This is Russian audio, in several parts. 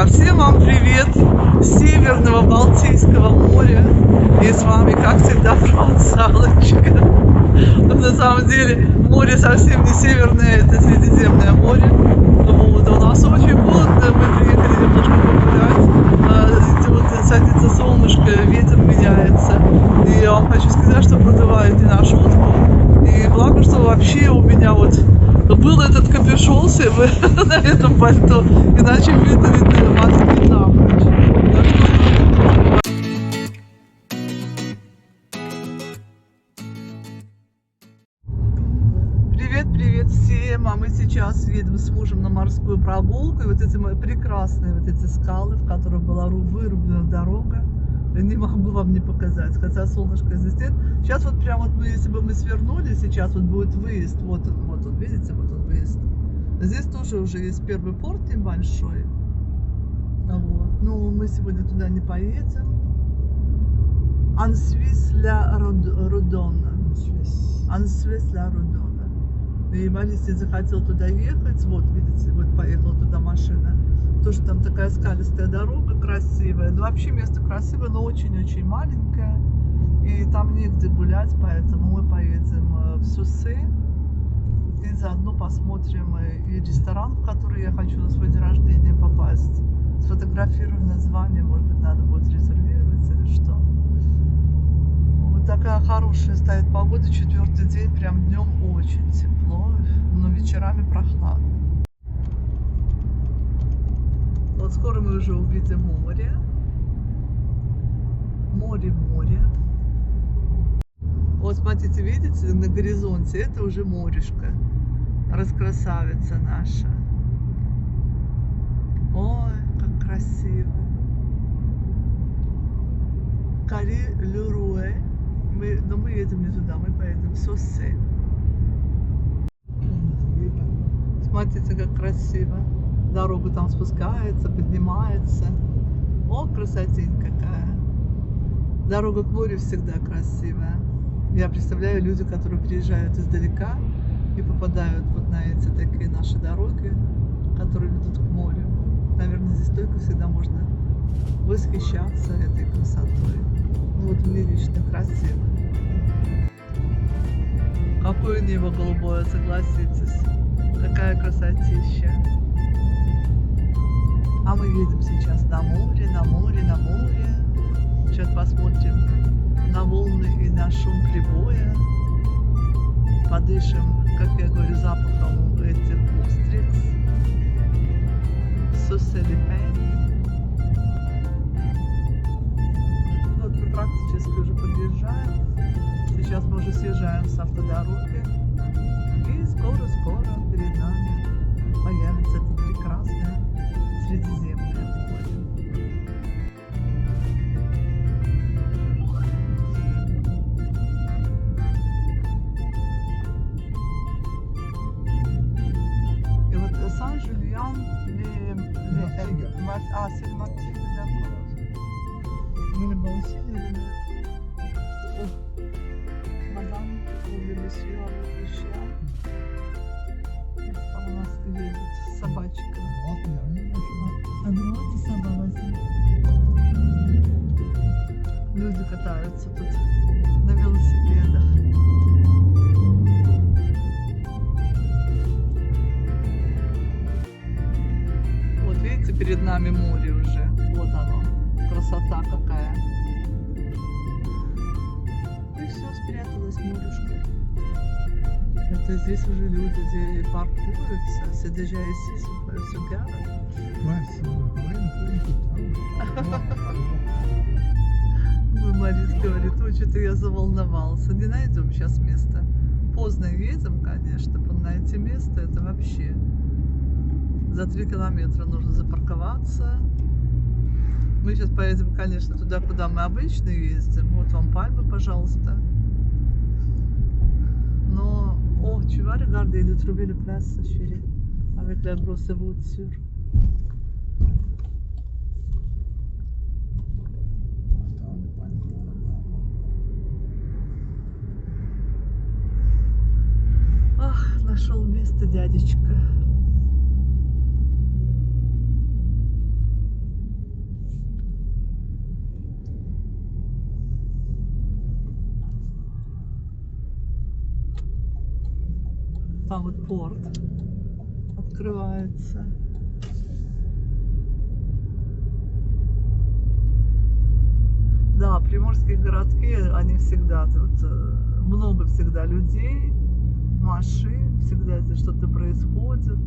Друзья, всем вам привет с Северного Балтийского моря. И с вами, как всегда, провансалочка. Но на самом деле море совсем не северное, это Средиземное море. Вот, у нас очень холодно, мы приехали немножко погулять. Вот садится солнышко, ветер меняется. И я вам хочу сказать, что продувает не на шутку. И благо, что вообще у меня вот был этот капюшон на этом пальто, иначе видно матки напрочь. Привет всем! А мы сейчас едем с мужем на морскую прогулку. И вот эти мои прекрасные вот эти скалы, в которых была вырублена дорога. Не могу вам не показать, хотя солнышко здесь нет. Сейчас вот прям вот мы, если бы мы свернули, сейчас вот будет выезд. Вот он, видите, вот он выезд. Здесь тоже уже есть первый порт небольшой. Вот. Но мы сегодня туда не поедем. Ансвис ля Рудона. Ансвис ля Рудона. И Борис захотел туда ехать. Вот, видите, вот поехала туда машина. Тоже там такая скалистая дорога красивая. Ну, вообще место красивое, но очень-очень маленькое. И там негде гулять, поэтому мы поедем в Суссе. И заодно посмотрим и ресторан, в который я хочу на свой день рождения попасть. Сфотографирую название, может быть, надо будет резервировать или что. Вот такая хорошая стоит погода, 4-й день, прям днем очень тепло, но вечерами прохладно. Вот скоро мы уже увидим море. Море. Вот смотрите, видите, на горизонте это уже морешка. Раскрасавица наша. Ой, как красиво. Кари-Люруэ. Но мы едем не туда, мы поедем в Суссе. Смотрите, как красиво. Дорога там спускается, поднимается. О, красотень какая. Дорога к морю всегда красивая. Я представляю люди, которые приезжают издалека и попадают вот на эти такие наши дороги, которые ведут к морю. Наверное, здесь только всегда можно восхищаться этой красотой. Вот мне лично красиво. Какое небо голубое, согласитесь. Какая красотища. А мы едем сейчас на море. Сейчас посмотрим на волны и на шум прибоя. Подышим, как я говорю, запахом этих устриц. Суссе-ле-Пен. Вот мы практически уже подъезжаем. Сейчас мы уже съезжаем с автодороги. И скоро перед нами появится это прекрасное Средиземное море. И вот Сан-Жульян, Сен-Мартин, мы на Балсине или нет? Мадам, Месье, там у нас едет собачка. Люди катаются тут на велосипедах. Вот видите, перед нами море уже. Вот оно. Красота какая. И все, спряталось морюшка. Это здесь уже люди паркуются. C'est déjà ici, se garent. Марис говорит, ой, что-то я заволновался. Не найдем сейчас место. Поздно едем, конечно, найти место это вообще. За 3 километра нужно запарковаться. Мы сейчас поедем, конечно, туда, куда мы обычно ездим. Вот вам пальмы, пожалуйста. Но, tu vas regarder de trouver le place, chérie, avec la grosse voiture. Ах, нашел место дядечка. Там вот порт открывается. Да, приморские городки, они всегда тут, много всегда людей, машин, всегда здесь что-то происходит.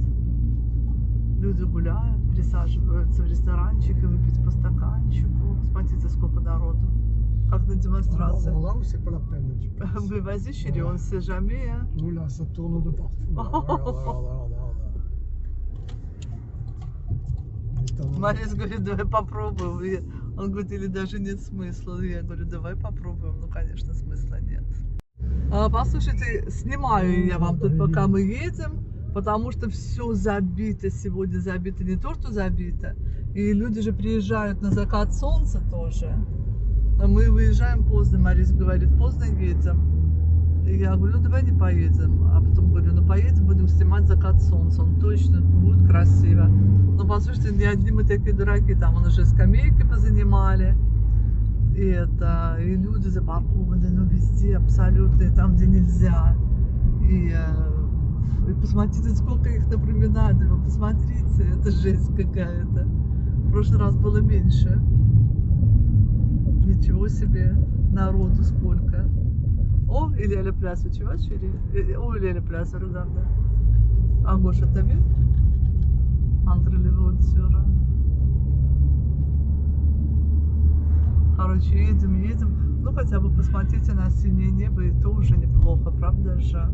Люди гуляют, присаживаются в ресторанчик и выпить по стаканчику. Смотрите, сколько народу. Как на демонстрации. Là où c'est pas la peine un petit peu. Mais vas-y chérie, on ne sait jamais. Hein. Nous là, ça tourne de partout. Là. Regarde. Марис говорит, давай попробуем. Он говорит, или даже нет смысла. Я говорю, давай попробуем. Ну, конечно, смысла нет. Послушайте, снимаю я вам тут, пока мы едем, потому что все забито сегодня, забито не то, что забито. И люди же приезжают на закат солнца тоже. А мы выезжаем поздно, Марис говорит, поздно едем. И я говорю, ну давай не поедем. А потом говорю, ну поедем, будем снимать закат солнца. Он точно будет красиво. Но послушайте, не одни мы такие дураки, там он уже скамейки позанимали. И люди запаркованы, ну везде абсолютно, и там, где нельзя. И посмотрите, сколько их на променаде. Вы посмотрите, это жесть какая-то. В прошлый раз было меньше. Ничего себе, народу сколько. O, il y a la place, tu vois, chérie. Oh, il y a la place, regarde. À gauche, t'as vu? Entre les voitures. Короче, едем. Ну, хотя бы посмотрите на синее небо, и то уже неплохо, правда же?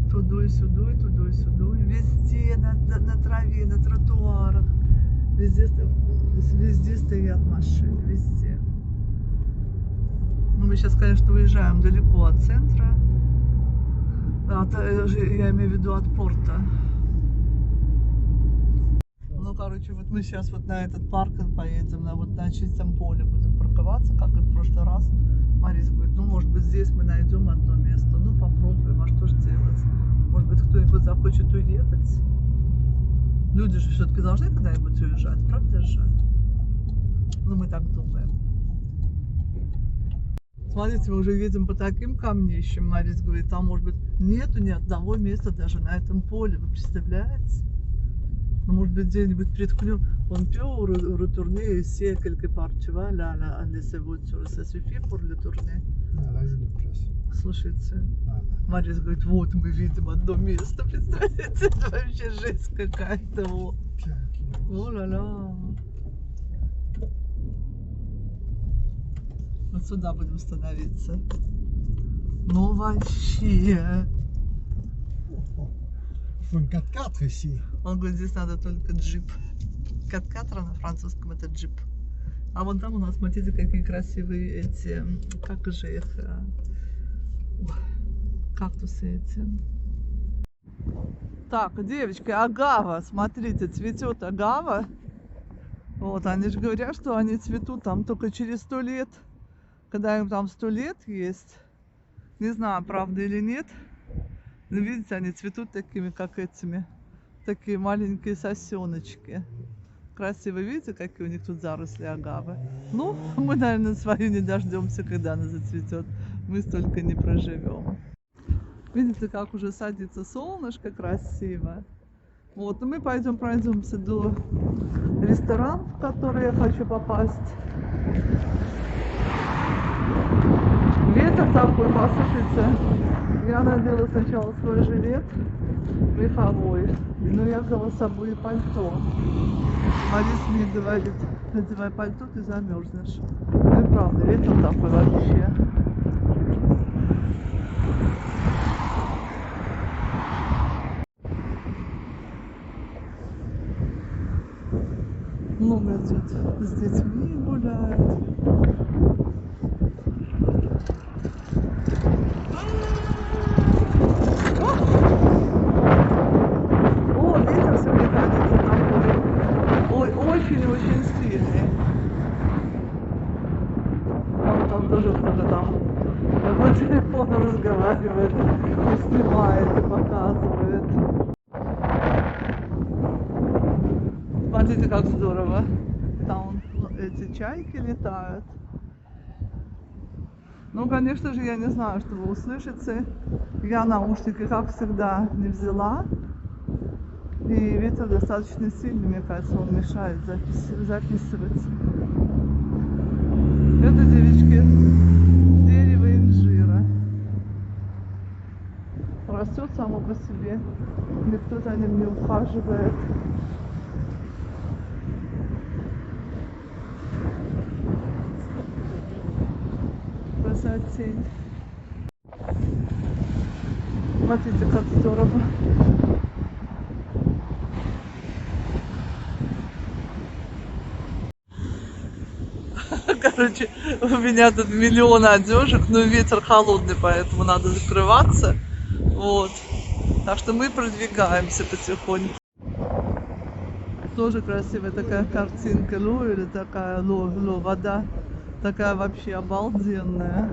Туда и сюда, туда и сюда. Везде, на траве, на тротуарах. Везде стоят машины, везде. Ну, мы сейчас, конечно, уезжаем далеко от центра. Я имею в виду от порта. Ну, короче, вот мы сейчас вот на этот паркинг поедем, на чистом поле будем парковаться, как и в прошлый раз. Марис говорит, ну, может быть, здесь мы найдем одно место. Ну, попробуем, а что же делать? Может быть, кто-нибудь захочет уехать. Люди же все-таки должны когда-нибудь уезжать, правда же? Ну, мы так думаем. Смотрите, мы уже едем по таким камнищам. Марис говорит, там, может быть, нету ни одного места даже на этом поле. Вы представляете? Ну, может быть, где-нибудь приткнем. On peut retourner ici quelque part, tu vois, là, laisser voiture. Ça suffit pour le tourner. Là, j'ai une place. Слушайте, Марис говорит, вот мы видим одно место, представляете? Это вообще жесть какая-то. О-ля-ля. Вот сюда будем становиться. Ну вообще. Un 4x4 ici. Он говорит, здесь надо только джип. 4x4 на французском это джип. А вон там у нас, смотрите, какие красивые эти, как же их, кактусы эти. Так, девочки, агава, смотрите, цветет агава. Вот, они же говорят, что они цветут там только через 100 лет. Когда им там 100 лет есть. Не знаю, правда или нет. Но видите, они цветут такими, как этими. Такие маленькие сосеночки. Красиво, видите, какие у них тут заросли агавы. Ну, мы, наверное, свою не дождемся, когда она зацветет. Мы столько не проживем. Видите, как уже садится солнышко красиво. Вот, и мы пойдем пройдемся до ресторана, в который я хочу попасть. Ветер такой, послушайте. Я надела сначала свой жилет меховой, но я взяла с собой и пальто. Марис мне говорит, надевай пальто, ты замерзнешь. Ну и правда, ветер такой вообще. Много тут с детьми гуляют. О, ветер сегодня, кажется, такой очень-очень сильный. Он там тоже кто-то там по телефону разговаривает, и снимает, и показывает. Смотрите, как здорово. Там эти чайки летают. Ну, конечно же, я не знаю, что вы услышите. Я наушники, как всегда, не взяла. И ветер достаточно сильный, мне кажется, он мешает записывать. Это, девочки, дерево инжира. Растет само по себе. Никто за ним не ухаживает. Красотень. Смотрите, как здорово. Короче, у меня тут миллион одежек, но ветер холодный, поэтому надо закрываться. Вот. Так что мы продвигаемся потихоньку. Тоже красивая такая картинка. Или такая вода. Такая вообще обалденная.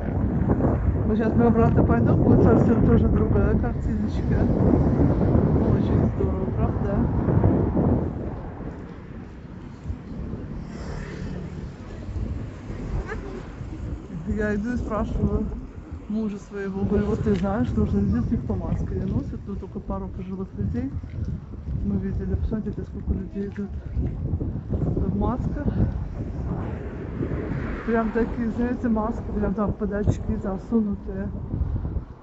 Вот сейчас мы обратно пойдем, будет совсем тоже другая картиночка. Очень здорово, правда? Я иду и спрашиваю мужа своего, говорю, вот ты знаешь, что уже здесь никто маски не носит, тут только пару пожилых людей. Мы видели, посмотрите, сколько людей идут в масках. Прям такие, знаете, маски, прям там под очки засунутые.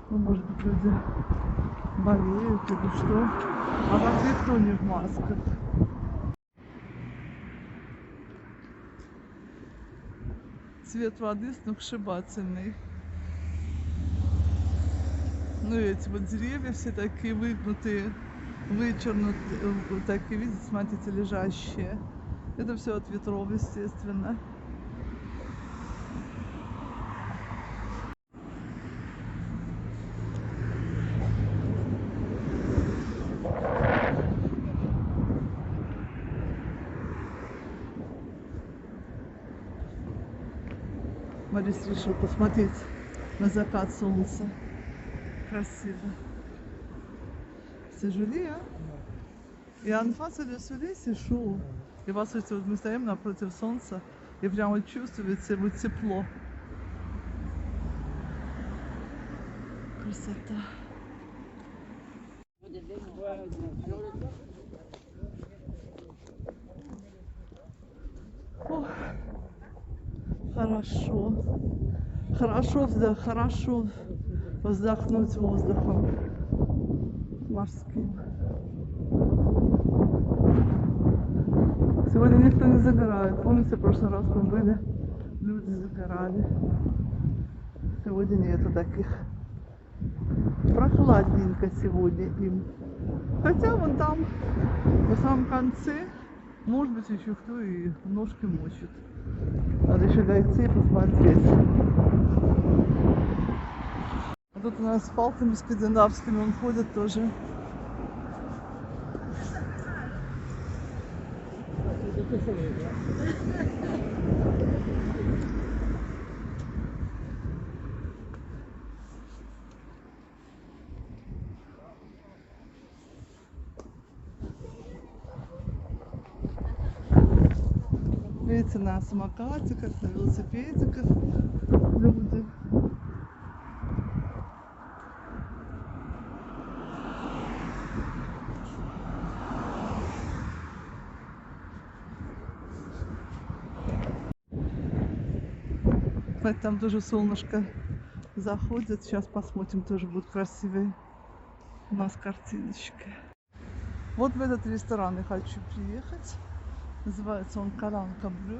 Ну, может быть, люди болеют или что. А так никто не в масках. Цвет воды сногсшибательный. Ну, эти вот деревья все такие выгнутые, вычернутые, такие, видите, смотрите, лежащие. Это все от ветров, естественно. Борис решил посмотреть на закат солнца. Красиво. C'est joli, hein? И en face de soleil, c'est chaud. И вот мы стоим напротив солнца, и прямо чувствуется вот тепло. Красота. Ох, хорошо. Хорошо вздохнуть воздухом морским. Сегодня никто не загорает. Помните, в прошлый раз мы были, люди загорали. Сегодня нету таких. Прохладненько сегодня им. Хотя вон там, в самом конце, может быть, еще кто и ножки мочит. Надо еще дойти и посмотреть. А тут у нас с палками скандинавскими он ходит тоже. Видите, на самокатиках, на велосипедиках люди. Там тоже солнышко заходит. Сейчас посмотрим, тоже будут красивые у нас картиночки. Вот в этот ресторан я хочу приехать. Называется он Каранка Блю.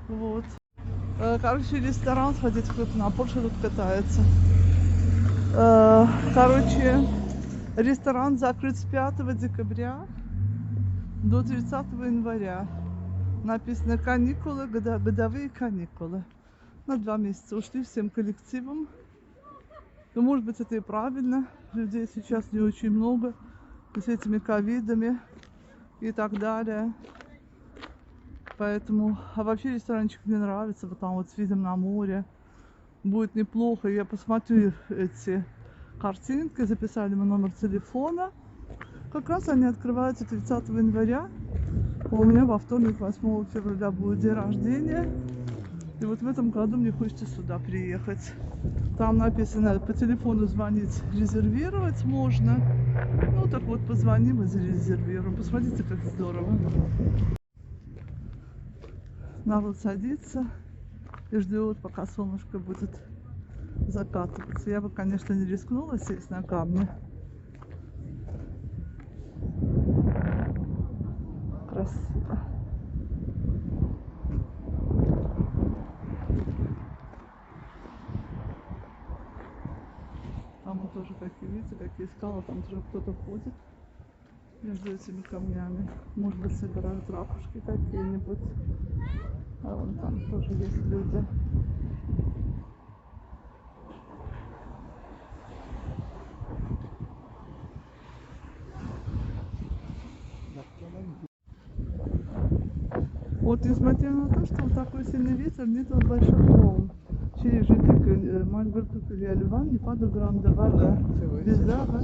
Вот. Короче, ресторан, сходить кто-то на Порше тут катается. Короче, ресторан закрыт с 5 декабря до 30 января. Написано каникулы, годовые каникулы. На 2 месяца ушли всем коллективом. Ну, может быть, это и правильно. Людей сейчас не очень много. С этими ковидами и так далее. Поэтому, а вообще ресторанчик мне нравится, вот там вот с видом на море. Будет неплохо. Я посмотрю эти картинки, записали мы номер телефона. Как раз они открываются 30 января. У меня во вторник, 8 февраля, будет день рождения. И вот в этом году мне хочется сюда приехать. Там написано, по телефону звонить, резервировать можно. Ну так вот, позвоним и зарезервируем. Посмотрите, как здорово. Народ садится и ждет, пока солнышко будет закатываться. Я бы, конечно, не рискнула сесть на камни. Красиво. Там вот тоже, какие, видите, какие скалы, там тоже кто-то ходит между этими камнями. Может быть, собирают ракушки какие-нибудь. А вон там тоже есть люди. Вот несмотря на то, что вот такой сильный ветер, нет больших волн. Через житель Мальберту или Альван не падает грамда вода. Везда, да?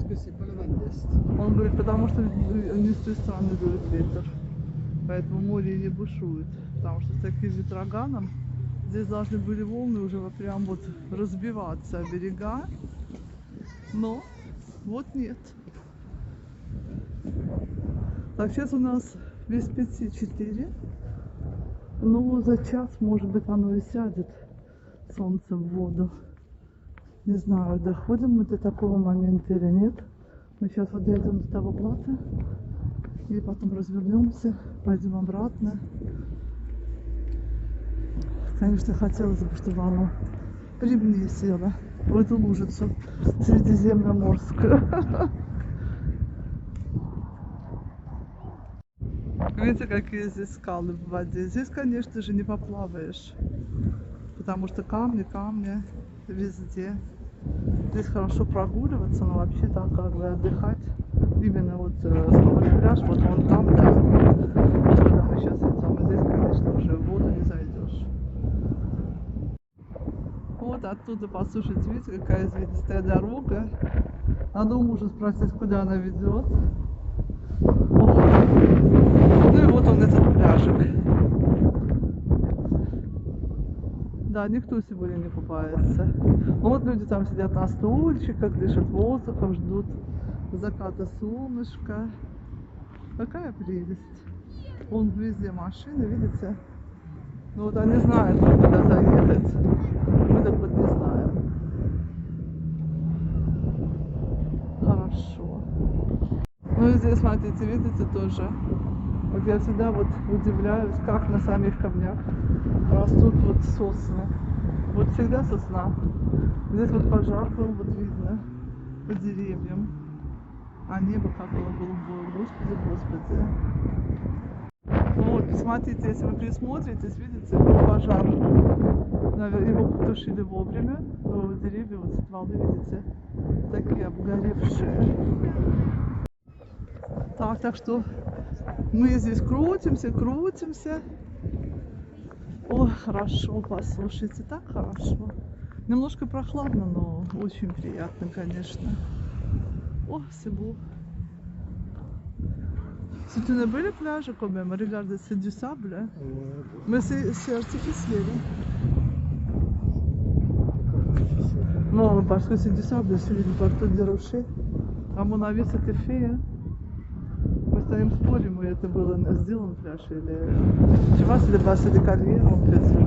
Он говорит, потому что не с той стороны дует ветер. Поэтому море не бушует. Потому что с таким ветроганом здесь должны были волны уже вот прям вот разбиваться о берега. Но вот нет. Так, сейчас у нас без 5-4. Ну, за час, может быть, оно и сядет, солнце в воду. Не знаю, доходим мы до такого момента или нет. Мы сейчас вот дойдем до того плата и потом развернемся, пойдем обратно. Конечно, хотелось бы, чтобы оно при мне село в эту лужицу средиземноморскую. Видите, какие здесь скалы в воде. Здесь, конечно же, не поплаваешь, потому что камни везде. Здесь хорошо прогуливаться, но вообще там как бы отдыхать. Именно вот основной пляж, вот вон там, да. Вот куда мы сейчас идем. И здесь, конечно, уже в воду не зайдешь. Вот оттуда, послушайте, видите, какая извилистая дорога. Надо у мужа спросить, куда она ведет. Ну и вот он, этот пляжик. Да, никто сегодня не купается. Вот люди там сидят на стульчиках, дышат воздухом, ждут заката солнышка. Какая прелесть. Вон везде машины, видите? Ну вот они знают, куда заехать. Мы так вот не знаем. Хорошо. Ну и здесь, смотрите, видите, тоже. Вот я всегда вот удивляюсь, как на самих камнях растут вот сосны. Вот всегда сосна. Здесь вот пожар был, вот видно, по деревьям. А небо как было голубое. Господи, Господи. Вот, посмотрите, если вы присмотритесь, видите, был пожар. Наверное, его потушили вовремя. Но деревья, вот стволы, видите, такие обгоревшие. Так что мы здесь крутимся. Ой, хорошо, послушайте, так хорошо. Немножко прохладно, но очень приятно, конечно. О, c'est beau. C'est une belle plage quand même. Regardez, c'est du sable. Hein? Ouais, Mais c'est artificiel. Hein? Non, parce que c'est du sable sur une partie des rochers. À mon avis, c'était fait. Hein? Мы стоим спорим, и это было сделан пляж или... Tu vois, c'est le bassin de carrière, en fait, ça.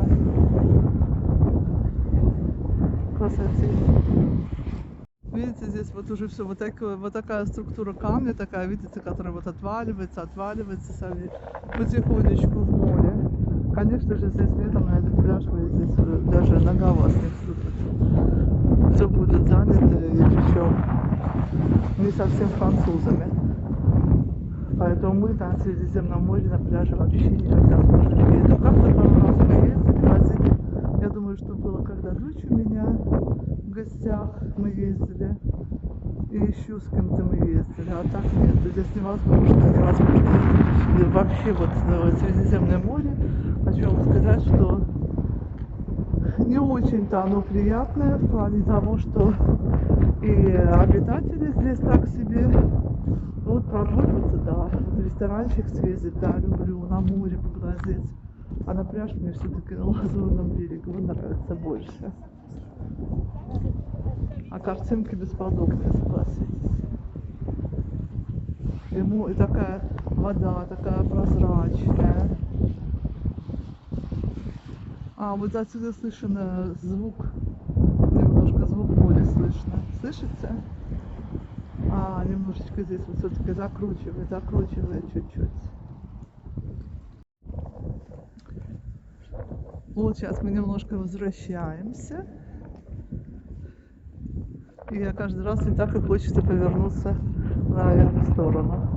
Красоте. Видите, здесь вот уже все, вот такая структура камня, такая, видите, которая вот отваливается сами потихонечку в море. Конечно же, здесь летом на этот пляж вы здесь даже нога вас не вступит. Все будет занято, и причем не совсем французами. Поэтому мы там в Средиземном море на пляже вообще никогда тоже не ездим. Как-то пару раз мы ездили, возили. Я думаю, что было, когда дочь у меня в гостях мы ездили. И еще с кем-то мы ездили. А так нет, здесь невозможно. И вообще вот в Средиземное море хочу вам сказать, что не очень-то оно приятное в плане того, что и обитатели здесь так себе. Вот прогуливаться, да. В ресторанчик съездить, да, люблю, на море поглазеть. А на пляж мне все-таки на Лазурном берегу нравится больше. А картинки бесподобные, согласитесь. И такая вода, такая прозрачная. А вот отсюда слышен звук, немножко звук моря слышно. Слышите? А, немножечко здесь вот все-таки закручивает чуть-чуть. Вот сейчас мы немножко возвращаемся. И я каждый раз и так и хочется повернуться на эту сторону.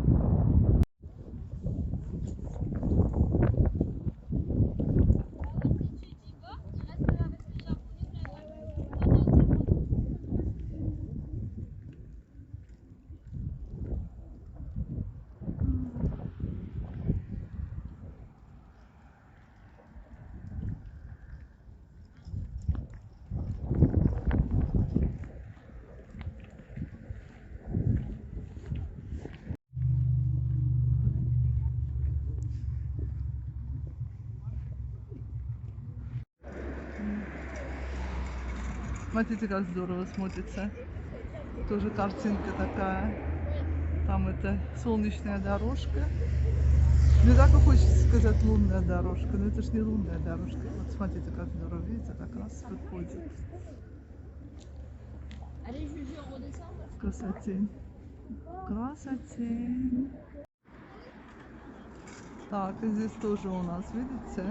Смотрите, как здорово смотрится. Тоже картинка такая. Там это солнечная дорожка. Мне так и хочется сказать лунная дорожка, но это ж не лунная дорожка. Вот смотрите, как здорово, видите, как раз выходит. Красотень. Красотень. Так, и здесь тоже у нас, видите?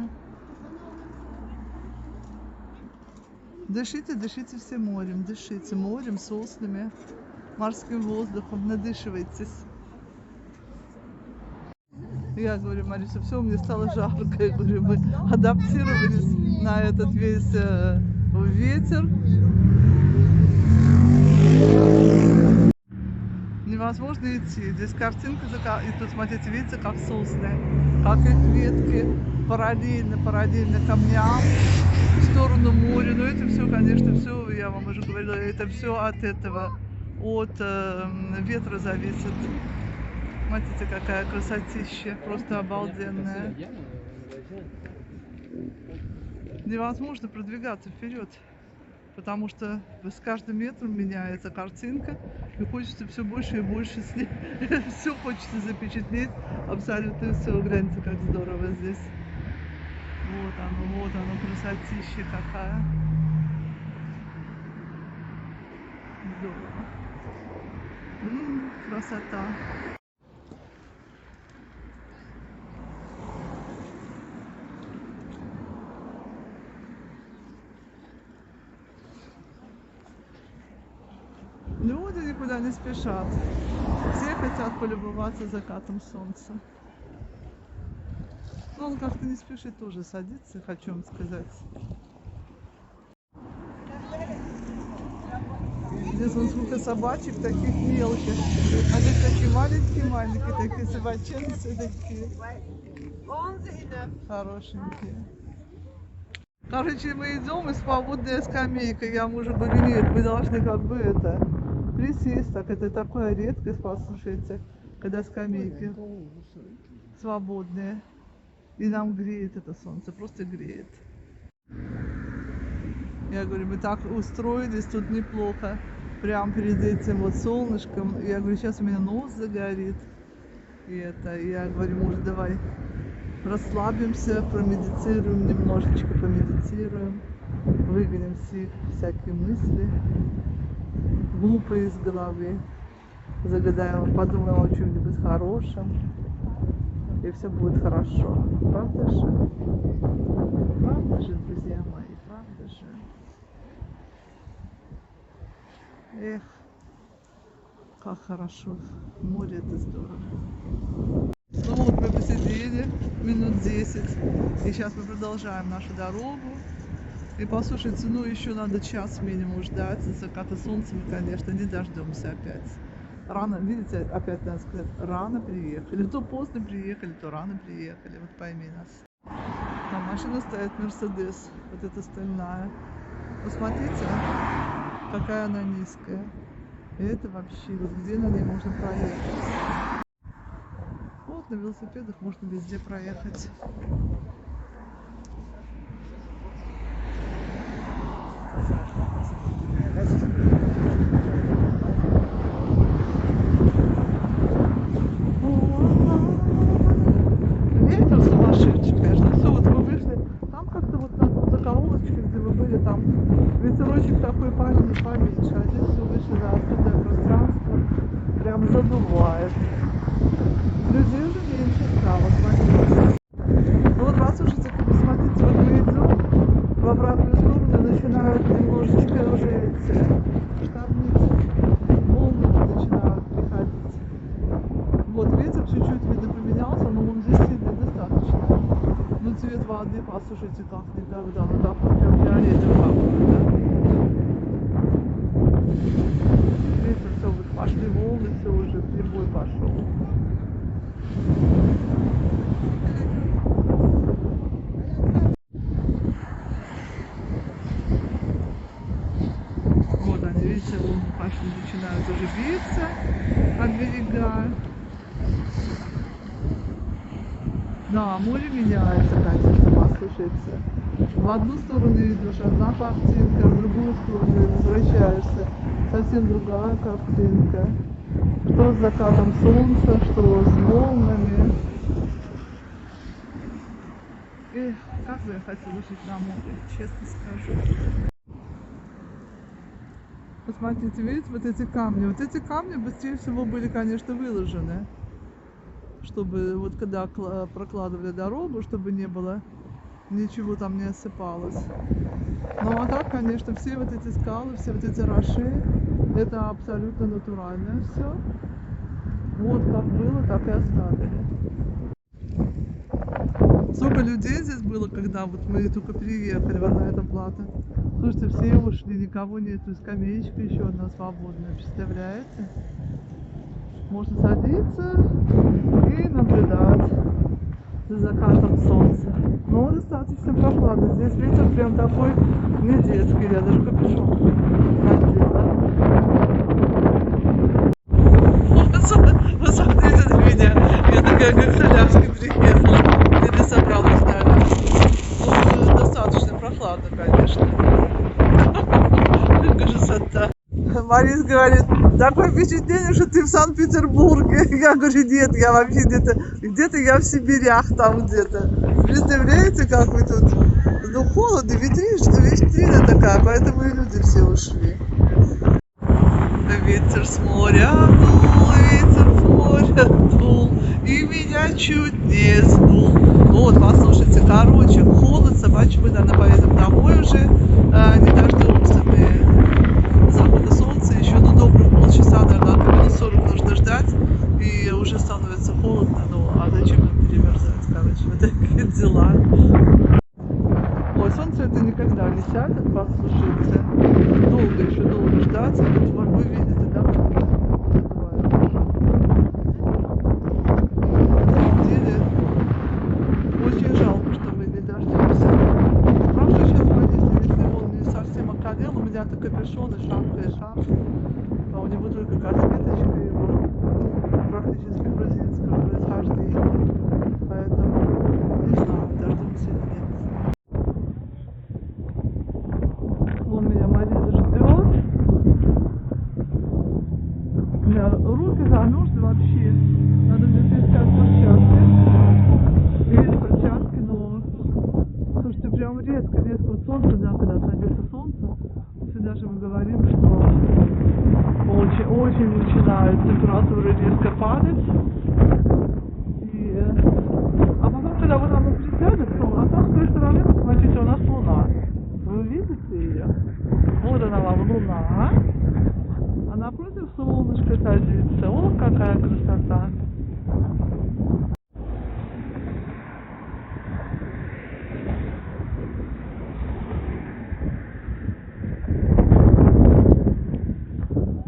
Дышите, дышите все морем, дышите морем, соснами, морским воздухом, надышивайтесь. Я говорю, Мариса, все, мне стало жарко. Я говорю, мы адаптировались на этот весь ветер. Невозможно идти. Здесь картинка, и тут, смотрите, видите, как сосны, как их ветки параллельно камням в сторону моря. Но это все, конечно, все, я вам уже говорила, это все от ветра зависит. Смотрите, какая красотища, просто обалденная. Невозможно продвигаться вперед, потому что с каждым метром меняется картинка, и хочется все больше и больше снять. Все хочется запечатлеть, абсолютно все. Гляньте, как здорово здесь. Вот оно, красотища какая. Здорово. Красота. Люди никуда не спешат. Все хотят полюбоваться закатом солнца. Но он как-то не спешит тоже садиться, хочу вам сказать. Здесь вон сколько собачек, таких мелких. А здесь такие маленькие, такие собаченцы такие. Хорошенькие. Короче, мы идем, и свободная скамейка. Я мужу говорю, нет, мы должны как бы присесть. Так это такая редкость, послушайте, когда скамейки свободные. И нам греет это солнце, просто греет. Я говорю, мы так устроились тут неплохо. Прям перед этим вот солнышком. Я говорю, сейчас у меня нос загорит. И я говорю, может, давай расслабимся, промедитируем, немножечко помедитируем, выгоним все всякие мысли глупые из головы, загадаем, подумаем о чем-нибудь хорошем, и все будет хорошо. Правда же? Правда же, друзья мои, правда же? Эх, как хорошо, море это здорово. Ну вот мы посидели минут 10, и сейчас мы продолжаем нашу дорогу. И послушайте, ну еще надо час минимум ждать заката солнца, мы, конечно, не дождемся опять. Рано, видите, опять надо сказать, рано приехали. То поздно приехали, то рано приехали, вот пойми нас. Там машина стоит, Мерседес, вот эта стальная. Посмотрите, какая она низкая. И это вообще, вот где на ней можно проехать. Вот на велосипедах можно везде проехать. Людей уже меньше стало, смотрите. Ну вот раз уже, посмотрите, вот мы идем в обратную сторону, начинают немножечко уже эти штормить, волны начинают приходить. Вот ветер чуть-чуть, видно, поменялся, но он здесь сильный достаточно. Ну цвет воды, послушайте, как никогда, ну так вот прям фиолетовый какой-то, да? Ветер, все, вот пошли волны, все уже, прибой пошел. Вот они, видите, волны пошли, начинают уже биться от берега. Да, море меняется, конечно, послушайте. В одну сторону идешь, одна картинка, в другую сторону возвращаешься, совсем другая картинка. Что с закатом солнца, что с волнами. Эх, как бы я хотела жить на море, честно скажу. Посмотрите, видите, вот эти камни быстрее всего были, конечно, выложены. Чтобы вот когда прокладывали дорогу, чтобы не было, ничего там не осыпалось. Ну а так, конечно, все вот эти скалы, все вот эти роши, это абсолютно натуральное все. Вот как было, так и оставили. Сколько людей здесь было, когда вот мы только приехали вот на этом плато. Слушайте, все ушли, никого нету, скамеечка еще одна свободная, представляете? Можно садиться и наблюдать за закатом солнца. Но достаточно прохладно. Здесь ветер прям такой не детский, я даже капюшон надела. Вот смотрите на меня. Я такая, как Солявский приехала. Или собралась, наверное. Ну, достаточно прохладно, конечно. Красота. Марис говорит, такое впечатление, что ты в Санкт-Петербурге. Я говорю, нет, я вообще где-то я в Сибирях там где-то. Представляете, как вы тут? Ну, холодно, витрина такая, поэтому и люди все ушли. Ветер с моря дул, ветер с моря дул, и меня чуть не сдул. Вот, послушайте, короче, холод, собачий, мы, наверное, поедем домой уже, не дождемся мы захода солнца, еще, ну, добрых полчаса, наверное, до минус 40 нужно ждать, и уже становится холодно, ну, а зачем нам перемерзать, короче, вот такие дела. Ой, солнце это никогда не сядет, послушайте, долго ждать, вот вы видите, да, вот на самом деле, очень жалко, что мы не дождемся. Правда, сейчас, если он не совсем околел, у меня-то капюшон и шапка, а у него только косметочка его практически грузинского происхождения, поэтому не знаю, дождемся или нет. Вон меня Мария ждет. У меня руки замерзли вообще. Надо где-то искать перчатки. Есть перчатки, но... Слушайте, прям резко вот солнце, да, когда садится солнце, всегда же мы говорим, что очень начинает температура резко падать. А потом, когда вот оно присядет, а там с той стороны, посмотрите, у нас луна. Вы видите ее? Вот она вам луна, а напротив солнышко садится. О, какая красота!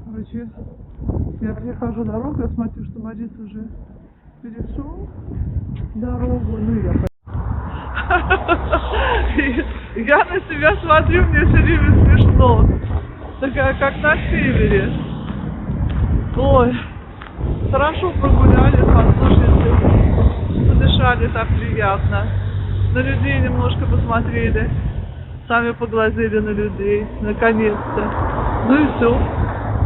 Короче, я перехожу дорогу, я смотрю, что Марис уже перешел дорогу, ну и я на себя смотрю, мне все время смешно. Такая, как на севере. Ой, хорошо прогулялись, послушайте, подышали так приятно. На людей немножко посмотрели, сами поглазели на людей, наконец-то. Ну и все,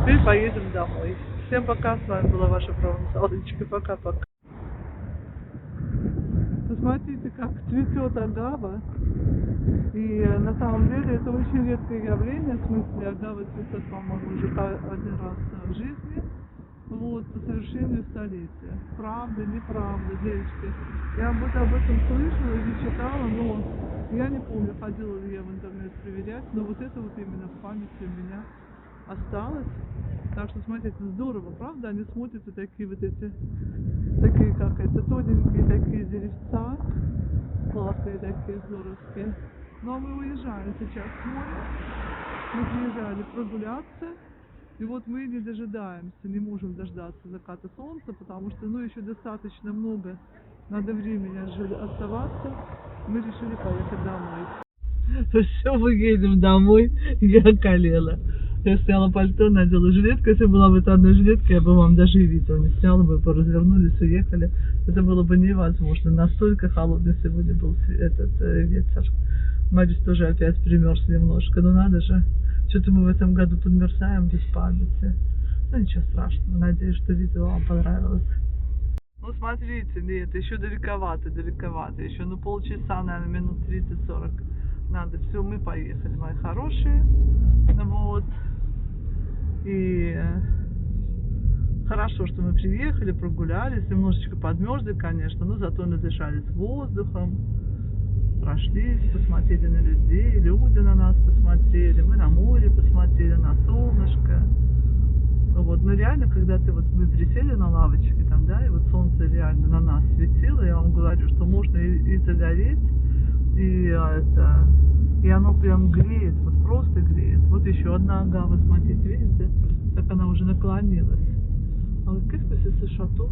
теперь поедем домой. Всем пока, с вами была ваша провансалочка, пока-пока. Посмотрите, как цветет агава. И на самом деле это очень редкое явление, в смысле агава цветет, по-моему, уже один раз в жизни. Вот, по совершению столетия. Правда, неправда, девочки. Я об этом слышала или читала, но я не помню, ходила ли я в интернет проверять, но вот это вот именно в памяти у меня осталось. Так что, смотрите, здорово, правда? Они смотрятся такие вот эти, такие как это, тоненькие такие деревца, классные такие, здоровские. Ну, а мы уезжаем сейчас с моря. Мы приезжали прогуляться. И вот мы не дожидаемся, не можем дождаться заката солнца, потому что, ну, еще достаточно много надо времени оставаться. Мы решили поехать домой. Все, мы едем домой. Я околела. Я сняла пальто, надела жилетку. Если была бы это одна жилетка, я бы вам даже и видео не сняла бы, развернулись, уехали. Это было бы невозможно. Настолько холодный сегодня был этот ветер. Марис тоже опять примерз немножко. Но надо же. Что-то мы в этом году подмерзаем без памяти. Ну ничего страшного. Надеюсь, что видео вам понравилось. Ну смотрите, нет, еще далековато. Еще ну полчаса, наверное, минут 30-40 надо. Все, мы поехали, мои хорошие. Вот. И хорошо, что мы приехали, прогулялись. Немножечко подмерзли, конечно, но зато надышались воздухом. Прошлись, посмотрели на людей, люди на нас посмотрели, мы на море посмотрели, на солнышко. Вот, но реально, когда вы присели на лавочке там, да, и вот солнце реально на нас светило, я вам говорю, что можно и загореть, и оно прям греет, вот просто греет. Вот еще одна ага, вы смотрите, видите, как она уже наклонилась. А вот qu'est-ce que c'est ce château?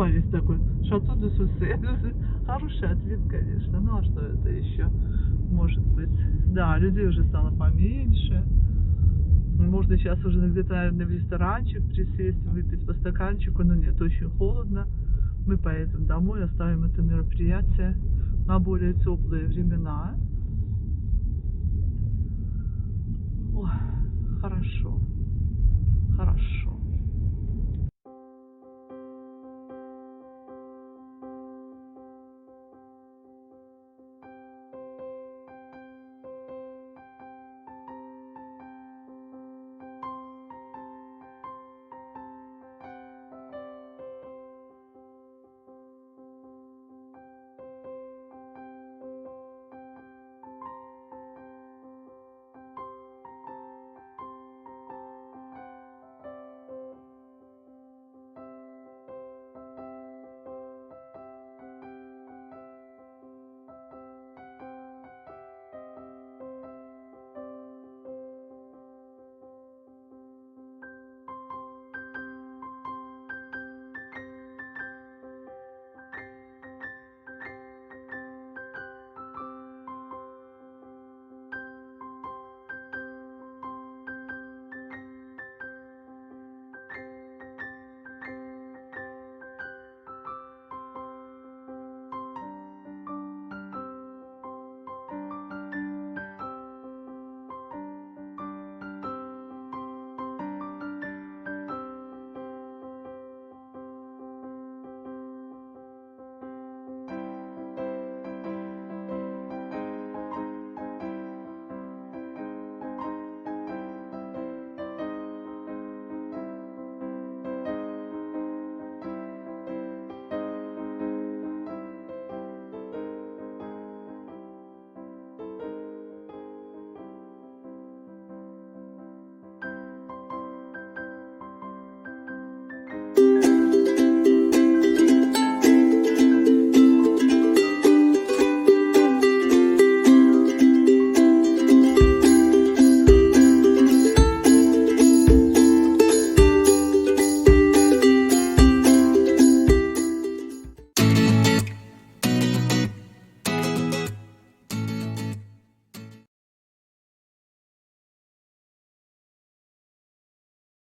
Есть такой шато де Сусе. Хороший ответ, конечно. Ну а что это еще может быть? Да, людей уже стало поменьше. Можно сейчас уже где-то, наверное, в ресторанчик присесть, выпить по стаканчику, но нет, очень холодно. Мы поедем домой, оставим это мероприятие на более теплые времена. Ой, хорошо. Хорошо.